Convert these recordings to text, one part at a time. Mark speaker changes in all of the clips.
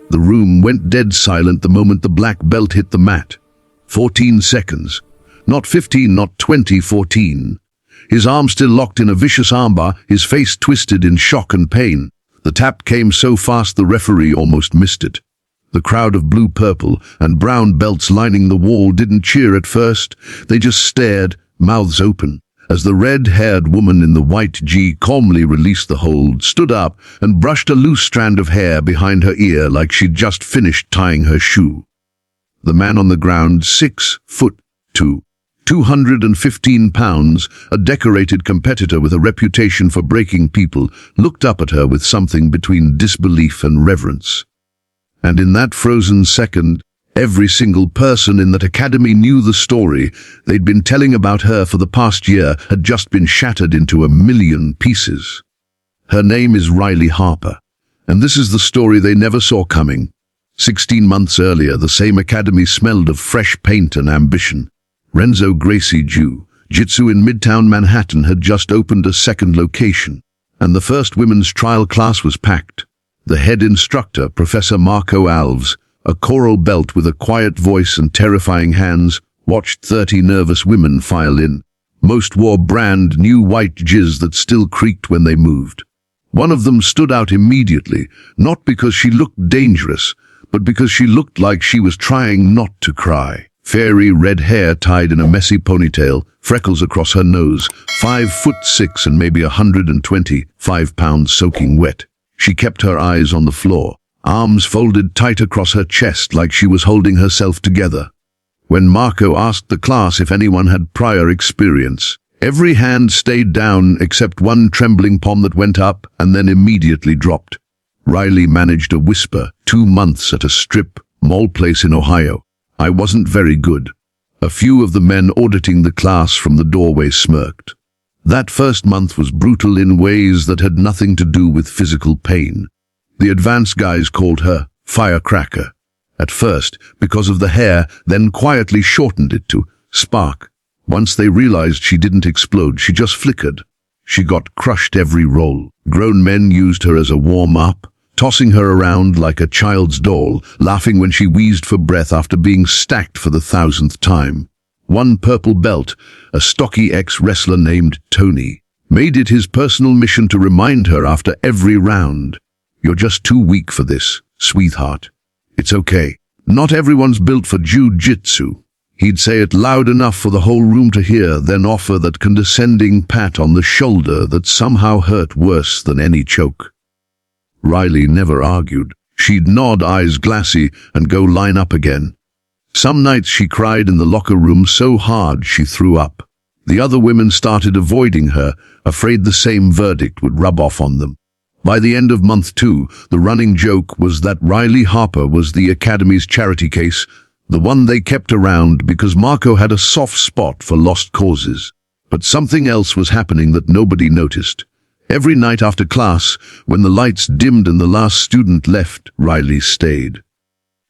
Speaker 1: The room went dead silent the moment the black belt hit the mat. 14 seconds. Not 15, not 20, 14. His arm still locked in a vicious armbar, his face twisted in shock and pain. The tap came so fast the referee almost missed it. The crowd of blue, purple, and brown belts lining the wall didn't cheer at first. They just stared, mouths open, as the red-haired woman in the white gi calmly released the hold, stood up, and brushed a loose strand of hair behind her ear like she'd just finished tying her shoe. The man on the ground, 6'2", 215 pounds, a decorated competitor with a reputation for breaking people, looked up at her with something between disbelief and reverence. And in that frozen second, every single person in that academy knew the story they'd been telling about her for the past year had just been shattered into a million pieces. Her name is Riley Harper, and this is the story they never saw coming. 16 months earlier, the same academy smelled of fresh paint and ambition. Renzo Gracie Jiu-Jitsu in Midtown Manhattan had just opened a second location, and the first women's trial class was packed. The head instructor, Professor Marco Alves, a coral belt with a quiet voice and terrifying hands, watched 30 nervous women file in. Most wore brand new white jizz that still creaked when they moved. One of them stood out immediately, not because she looked dangerous, but because she looked like she was trying not to cry. Fairy red hair tied in a messy ponytail, freckles across her nose, 5'6" and maybe 125 pounds soaking wet. She kept her eyes on the floor, arms folded tight across her chest like she was holding herself together. When Marco asked the class if anyone had prior experience, every hand stayed down except one trembling palm that went up and then immediately dropped. Riley managed a whisper, 2 months at a strip mall place in Ohio. I wasn't very good. A few of the men auditing the class from the doorway smirked. That first month was brutal in ways that had nothing to do with physical pain. The advanced guys called her Firecracker. At first, because of the hair, then quietly shortened it to Spark. Once they realized she didn't explode, she just flickered. She got crushed every roll. Grown men used her as a warm-up, tossing her around like a child's doll, laughing when she wheezed for breath after being stacked for the 1,000th time. One purple belt, a stocky ex-wrestler named Tony, made it his personal mission to remind her after every round, "You're just too weak for this, sweetheart. It's okay. Not everyone's built for jiu-jitsu." He'd say it loud enough for the whole room to hear, then offer that condescending pat on the shoulder that somehow hurt worse than any choke. Riley never argued. She'd nod, eyes glassy, and go line up again. Some nights she cried in the locker room so hard she threw up. The other women started avoiding her, afraid the same verdict would rub off on them. By the end of month 2, the running joke was that Riley Harper was the Academy's charity case, the one they kept around because Marco had a soft spot for lost causes. But something else was happening that nobody noticed. Every night after class, when the lights dimmed and the last student left, Riley stayed.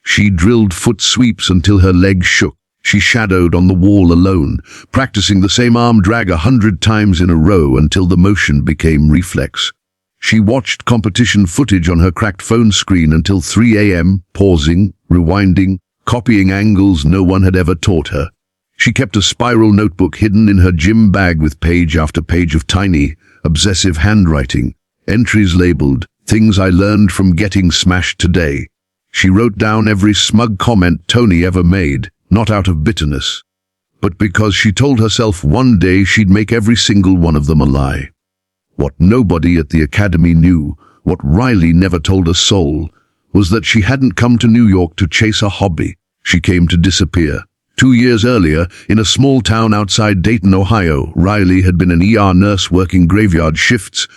Speaker 1: She drilled foot sweeps until her legs shook. She shadowed on the wall alone, practicing the same arm drag 100 times in a row until the motion became reflex. She watched competition footage on her cracked phone screen until 3 a.m., pausing, rewinding, copying angles no one had ever taught her. She kept a spiral notebook hidden in her gym bag with page after page of tiny, obsessive handwriting, entries labeled, "Things I learned from getting smashed today." She wrote down every smug comment Tony ever made, not out of bitterness, but because she told herself one day she'd make every single one of them a lie. What nobody at the Academy knew, what Riley never told a soul, was that she hadn't come to New York to chase a hobby. She came to disappear. 2 years earlier, in a small town outside Dayton, Ohio, Riley had been an ER nurse working graveyard shifts.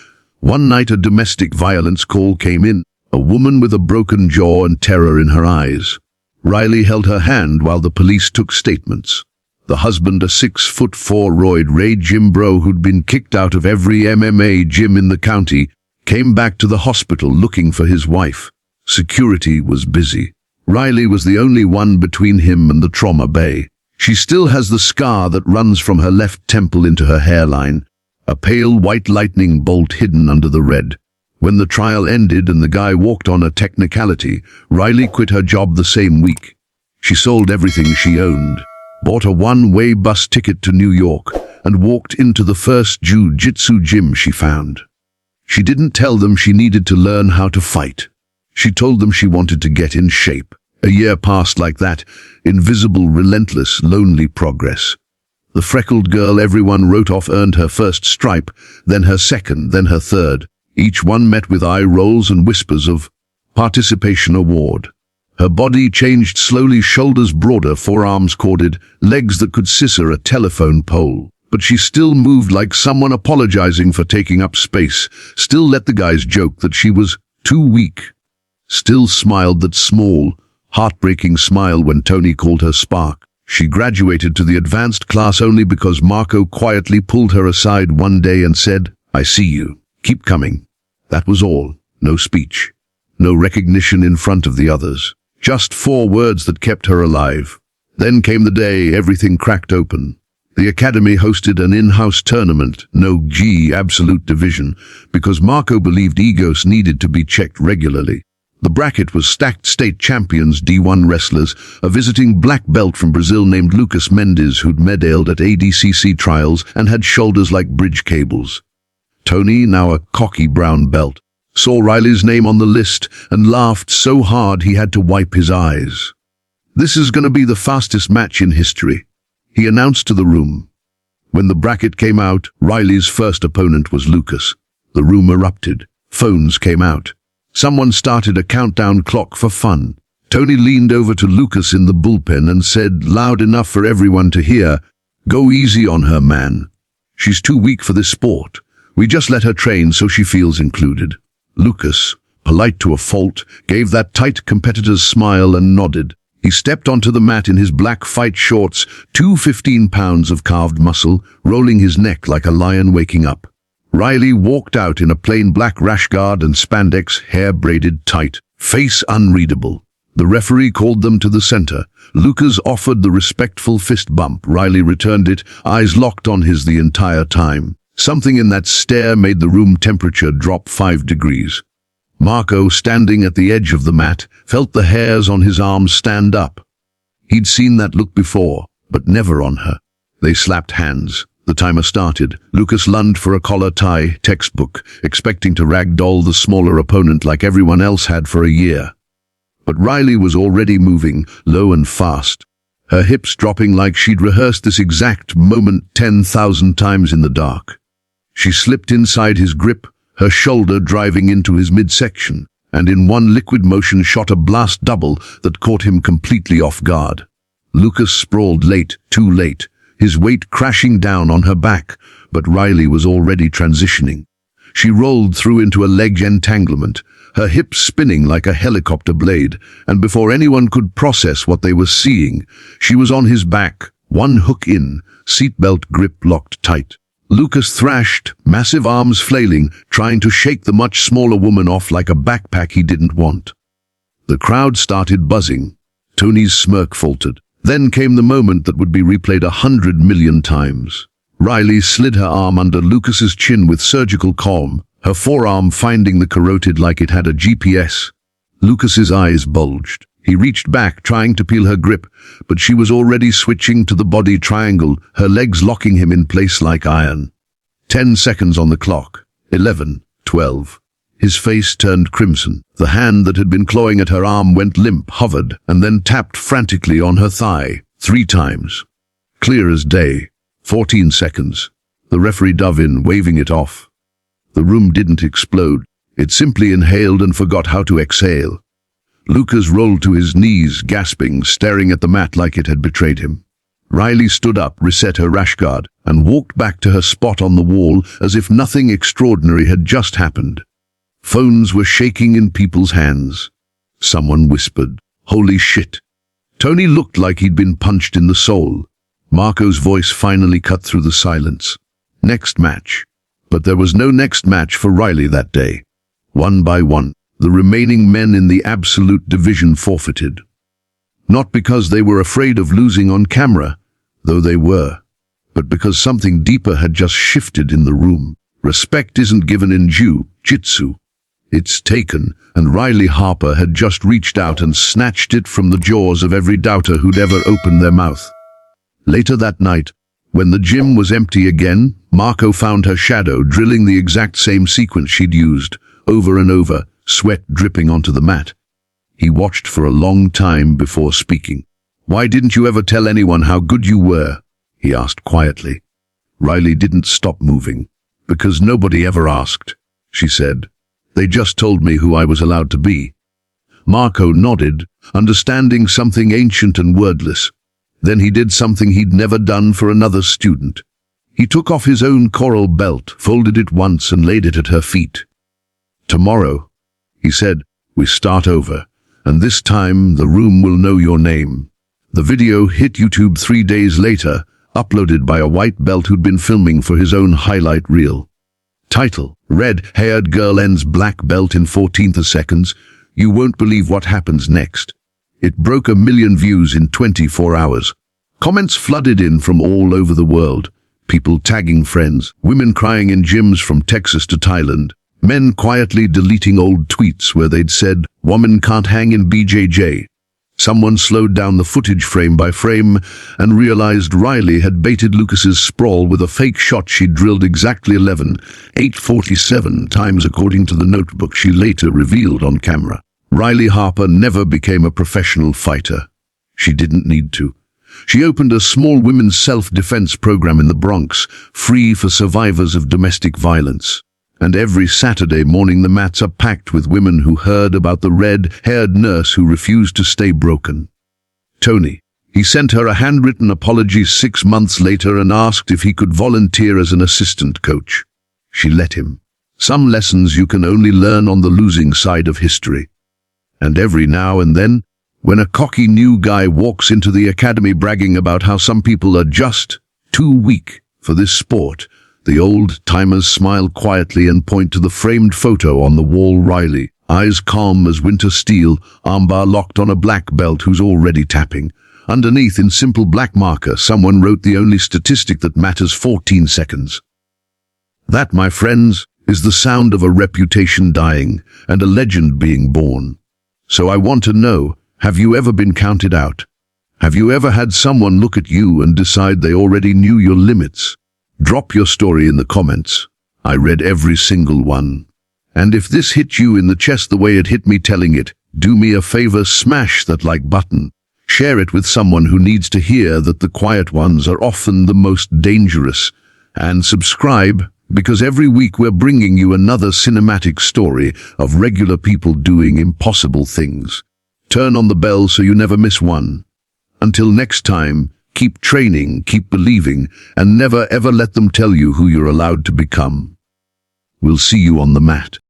Speaker 1: One night a domestic violence call came in, a woman with a broken jaw and terror in her eyes. Riley held her hand while the police took statements. The husband, a 6'4" roid gym bro who'd been kicked out of every MMA gym in the county, came back to the hospital looking for his wife. Security was busy. Riley was the only one between him and the trauma bay. She still has the scar that runs from her left temple into her hairline, a pale white lightning bolt hidden under the red. When the trial ended and the guy walked on a technicality, Riley quit her job the same week. She sold everything she owned, bought a one-way bus ticket to New York, and walked into the first jiu-jitsu gym she found. She didn't tell them she needed to learn how to fight. She told them she wanted to get in shape. A year passed like that, invisible, relentless, lonely progress. The freckled girl everyone wrote off earned her first stripe, then her second, then her third. Each one met with eye rolls and whispers of participation award. Her body changed slowly, shoulders broader, forearms corded, legs that could scissor a telephone pole. But she still moved like someone apologizing for taking up space, still let the guys joke that she was too weak, still smiled that small, heartbreaking smile when Tony called her Spark. She graduated to the advanced class only because Marco quietly pulled her aside one day and said, "I see you. Keep coming." That was all. No speech. No recognition in front of the others. Just 4 words that kept her alive. Then came the day everything cracked open. The academy hosted an in-house tournament, no absolute division, because Marco believed egos needed to be checked regularly. The bracket was stacked: state champions, D1 wrestlers, a visiting black belt from Brazil named Lucas Mendes who'd medaled at ADCC trials and had shoulders like bridge cables. Tony, now a cocky brown belt, saw Riley's name on the list and laughed so hard he had to wipe his eyes. "This is going to be the fastest match in history," he announced to the room. When the bracket came out, Riley's first opponent was Lucas. The room erupted. Phones came out. Someone started a countdown clock for fun. Tony leaned over to Lucas in the bullpen and said, loud enough for everyone to hear, "Go easy on her, man. She's too weak for this sport. We just let her train so she feels included." Lucas, polite to a fault, gave that tight competitor's smile and nodded. He stepped onto the mat in his black fight shorts, 215 pounds of carved muscle, rolling his neck like a lion waking up. Riley walked out in a plain black rash guard and spandex, hair braided tight, face unreadable. The referee called them to the center. Lucas offered the respectful fist bump. Riley returned it, eyes locked on his the entire time. Something in that stare made the room temperature drop 5 degrees. Marco, standing at the edge of the mat, felt the hairs on his arms stand up. He'd seen that look before, but never on her. They slapped hands. The timer started. Lucas lunged for a collar tie, textbook, expecting to ragdoll the smaller opponent like everyone else had for a year. But Riley was already moving, low and fast, her hips dropping like she'd rehearsed this exact moment 10,000 times in the dark. She slipped inside his grip, her shoulder driving into his midsection, and in one liquid motion shot a blast double that caught him completely off guard. Lucas sprawled late, too late, his weight crashing down on her back, but Riley was already transitioning. She rolled through into a leg entanglement, her hips spinning like a helicopter blade, and before anyone could process what they were seeing, she was on his back, one hook in, seatbelt grip locked tight. Lucas thrashed, massive arms flailing, trying to shake the much smaller woman off like a backpack he didn't want. The crowd started buzzing. Tony's smirk faltered. Then came the moment that would be replayed 100 million times. Riley slid her arm under Lucas's chin with surgical calm, her forearm finding the carotid like it had a GPS. Lucas's eyes bulged. He reached back, trying to peel her grip, but she was already switching to the body triangle, her legs locking him in place like iron. 10 seconds on the clock. 11, 12. His face turned crimson. The hand that had been clawing at her arm went limp, hovered, and then tapped frantically on her thigh, 3 times. Clear as day. 14 seconds. The referee dove in, waving it off. The room didn't explode. It simply inhaled and forgot how to exhale. Lucas rolled to his knees, gasping, staring at the mat like it had betrayed him. Riley stood up, reset her rash guard, and walked back to her spot on the wall as if nothing extraordinary had just happened. Phones were shaking in people's hands. Someone whispered, "Holy shit." Tony looked like he'd been punched in the soul. Marco's voice finally cut through the silence. Next match. But there was no next match for Riley that day. One by one, the remaining men in the absolute division forfeited. Not because they were afraid of losing on camera, though they were, but because something deeper had just shifted in the room. Respect isn't given in jiu-jitsu. It's taken, and Riley Harper had just reached out and snatched it from the jaws of every doubter who'd ever opened their mouth. Later that night, when the gym was empty again, Marco found her shadow drilling the exact same sequence she'd used, over and over, sweat dripping onto the mat. He watched for a long time before speaking. "Why didn't you ever tell anyone how good you were?" he asked quietly. Riley didn't stop moving. "Because nobody ever asked," she said. "They just told me who I was allowed to be." Marco nodded, understanding something ancient and wordless. Then he did something he'd never done for another student. He took off his own coral belt, folded it once and laid it at her feet. "Tomorrow," he said, "we start over, and this time the room will know your name." The video hit YouTube 3 days later, uploaded by a white belt who'd been filming for his own highlight reel. Title: Red-haired girl ends black belt in 14th seconds. You won't believe what happens next. It broke 1 million views in 24 hours. Comments flooded in from all over the world. People tagging friends, women crying in gyms from Texas to Thailand, men quietly deleting old tweets where they'd said, "Woman can't hang in BJJ." Someone slowed down the footage frame by frame and realized Riley had baited Lucas's sprawl with a fake shot she'd drilled exactly 11,847 times according to the notebook she later revealed on camera. Riley Harper never became a professional fighter. She didn't need to. She opened a small women's self-defense program in the Bronx, free for survivors of domestic violence. And every Saturday morning the mats are packed with women who heard about the red-haired nurse who refused to stay broken. Tony. He sent her a handwritten apology 6 months later and asked if he could volunteer as an assistant coach. She let him. Some lessons you can only learn on the losing side of history. And every now and then, when a cocky new guy walks into the academy bragging about how some people are just too weak for this sport, the old-timers smile quietly and point to the framed photo on the wall. Riley, eyes calm as winter steel, armbar locked on a black belt who's already tapping. Underneath, in simple black marker, someone wrote the only statistic that matters: 14 seconds. That, my friends, is the sound of a reputation dying and a legend being born. So I want to know, have you ever been counted out? Have you ever had someone look at you and decide they already knew your limits? Drop your story in the comments. I read every single one. And if this hit you in the chest the way it hit me telling it, do me a favor, smash that like button. Share it with someone who needs to hear that the quiet ones are often the most dangerous. And subscribe, because every week we're bringing you another cinematic story of regular people doing impossible things. Turn on the bell so you never miss one. Until next time, keep training, keep believing, and never ever let them tell you who you're allowed to become. We'll see you on the mat.